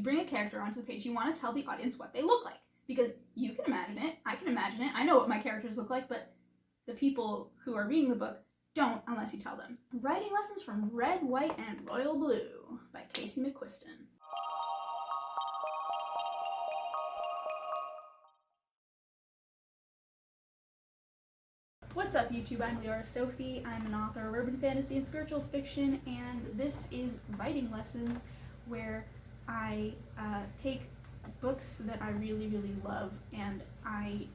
you bring a character onto the page, you want to tell the audience what they look like. Because you can imagine it, I can imagine it, I know what my characters look like, but the people who are reading the book don't unless you tell them. Writing Lessons from Red, White, and Royal Blue by Casey McQuiston. What's up YouTube, I'm Liora Sophie. I'm an author of urban fantasy and spiritual fiction, and this is Writing Lessons, where I take books that I really love and I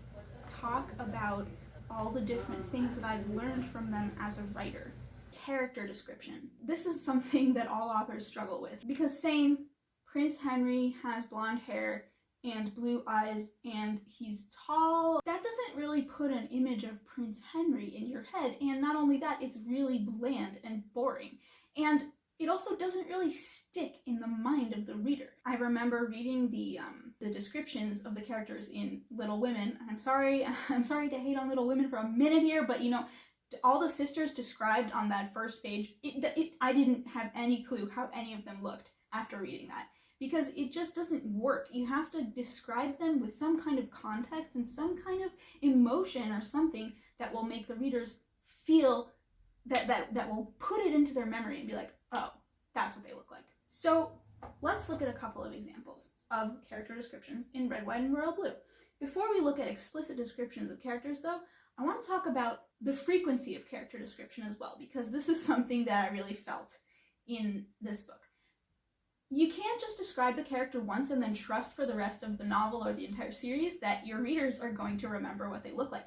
talk about all the different things that I've learned from them as a writer. Character description. This is something that all authors struggle with, because saying Prince Henry has blonde hair and blue eyes and he's tall, that doesn't really put an image of Prince Henry in your head, and not only that, it's really bland and boring, and it also doesn't really stick in the mind of the reader. I remember reading the descriptions of the characters in Little Women, and I'm sorry to hate on Little Women for a minute here, but you know, all the sisters described on that first page, I didn't have any clue how any of them looked after reading that, because it just doesn't work. You have to describe them with some kind of context and some kind of emotion or something that will make the readers feel that will put it into their memory and be like, oh, that's what they look like. So let's look at a couple of examples of character descriptions in Red, White, and Royal Blue. Before we look at explicit descriptions of characters though, I want to talk about the frequency of character description as well, because this is something that I really felt in this book. You can't just describe the character once and then trust for the rest of the novel or the entire series that your readers are going to remember what they look like.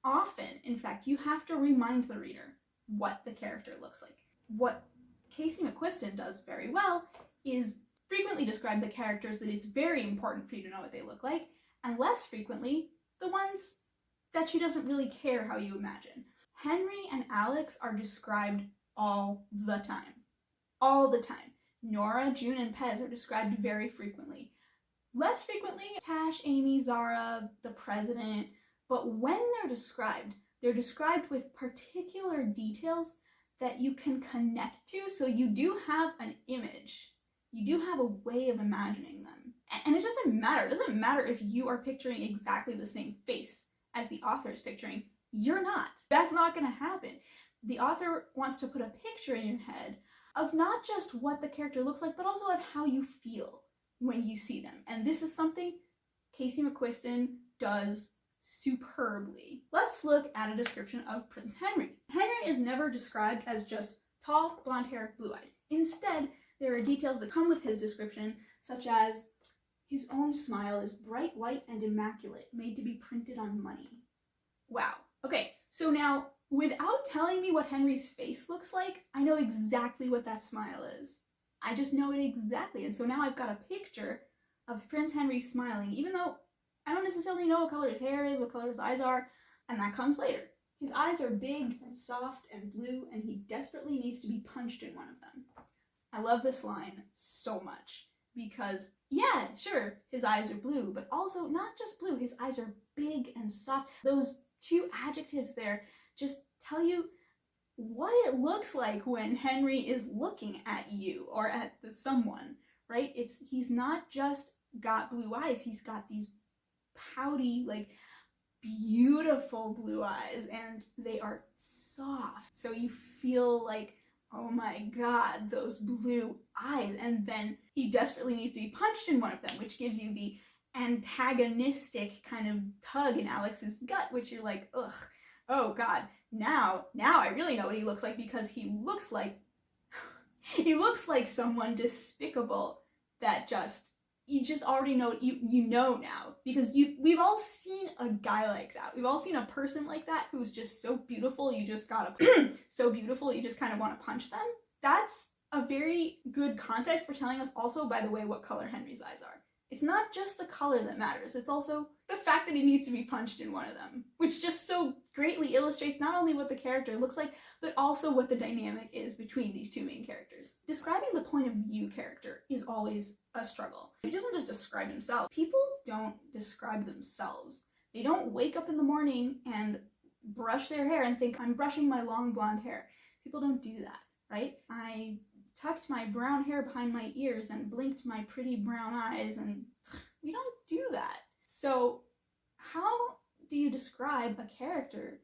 Often, in fact, you have to remind the reader what the character looks like. What Casey McQuiston does very well is frequently describe the characters that it's very important for you to know what they look like, and less frequently, the ones that she doesn't really care how you imagine. Henry and Alex are described all the time. All the time. Nora, June, and Pez are described very frequently. Less frequently, Cash, Amy, Zara, the president, but when they're described with particular details that you can connect to, so you do have an image. You do have a way of imagining them. And it doesn't matter. It doesn't matter if you are picturing exactly the same face as the author is picturing. You're not. That's not going to happen. The author wants to put a picture in your head of not just what the character looks like, but also of how you feel when you see them. And this is something Casey McQuiston does superbly. Let's look at a description of Prince Henry. Henry is never described as just tall, blonde hair, blue-eyed. Instead, there are details that come with his description, such as his own smile is bright white and immaculate, made to be printed on money. Wow. Okay, so now, without telling me what Henry's face looks like, I know exactly what that smile is. I just know it exactly, and so now I've got a picture of Prince Henry smiling, even though I don't necessarily know what color his hair is, what color his eyes are, and that comes later. His eyes are big and soft and blue, and he desperately needs to be punched in one of them. I love this line so much, because, yeah, sure, his eyes are blue, but also not just blue, his eyes are big and soft. Those two adjectives there just tell you what it looks like when Henry is looking at you or at someone, right? He's not just got blue eyes, he's got these pouty, like, beautiful blue eyes, and they are soft. So you feel like, oh my god, those blue eyes. And then he desperately needs to be punched in one of them, which gives you the antagonistic kind of tug in Alex's gut, which you're like, ugh, oh god, now I really know what he looks like, because he looks like someone despicable that you just already know, you know now, because we've all seen a guy like that. We've all seen a person like that who's just so beautiful, you just gotta, so beautiful, you just kind of want to punch them. That's a very good context for telling us also, by the way, what color Henry's eyes are. It's not just the color that matters, it's also the fact that he needs to be punched in one of them, which just so greatly illustrates not only what the character looks like, but also what the dynamic is between these two main characters. Describing the point of view character is always a struggle. He doesn't just describe himself. People don't describe themselves. They don't wake up in the morning and brush their hair and think, I'm brushing my long blonde hair. People don't do that, right? I tucked my brown hair behind my ears and blinked my pretty brown eyes, and we don't do that. So how do you describe a character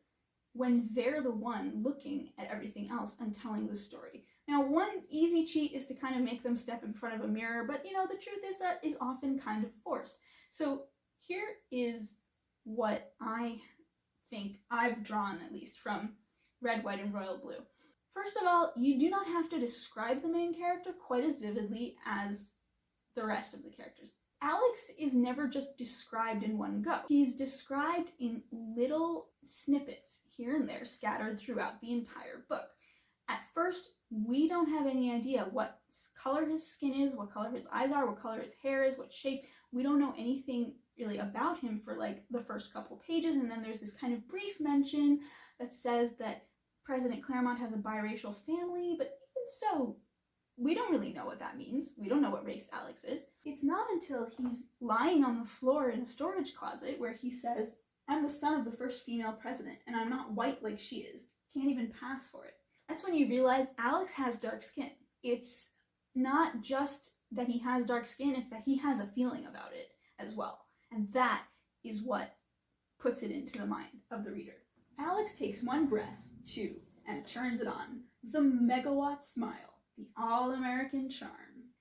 when they're the one looking at everything else and telling the story? Now, one easy cheat is to kind of make them step in front of a mirror, but you know, the truth is that is often kind of forced. So here is what I think I've drawn, at least from Red, White, and Royal Blue. First of all, you do not have to describe the main character quite as vividly as the rest of the characters. Alex is never just described in one go. He's described in little snippets here and there scattered throughout the entire book. At first, we don't have any idea what color his skin is, what color his eyes are, what color his hair is, what shape. We don't know anything really about him for like the first couple pages, and then there's this kind of brief mention that says that President Claremont has a biracial family, but even so, we don't really know what that means. We don't know what race Alex is. It's not until he's lying on the floor in a storage closet where he says, "I'm the son of the first female president, and I'm not white like she is. Can't even pass for it." That's when you realize Alex has dark skin. It's not just that he has dark skin, it's that he has a feeling about it as well. And that is what puts it into the mind of the reader. Alex takes one breath, two, and turns it on. The megawatt smile, the all-American charm.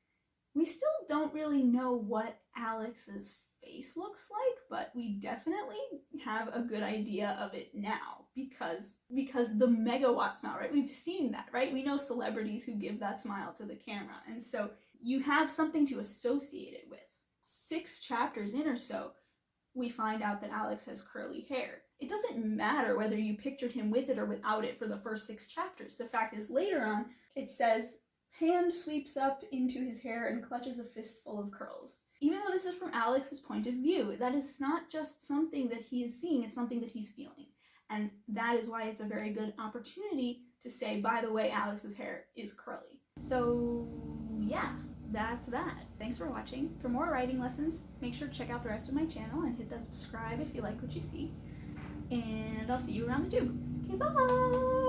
We still don't really know what Alex's face looks like, but we definitely have a good idea of it now because the megawatt smile, right? We've seen that, right? We know celebrities who give that smile to the camera, and so you have something to associate it with. 6 chapters in or so, we find out that Alex has curly hair. It doesn't matter whether you pictured him with it or without it for the first 6 chapters. The fact is, later on, it says, hand sweeps up into his hair and clutches a fistful of curls. Even though this is from Alex's point of view, that is not just something that he is seeing, it's something that he's feeling. And that is why it's a very good opportunity to say, by the way, Alex's hair is curly. So, yeah, that's that. Thanks for watching. For more writing lessons, make sure to check out the rest of my channel and hit that subscribe if you like what you see. And I'll see you around the tube. Okay, bye!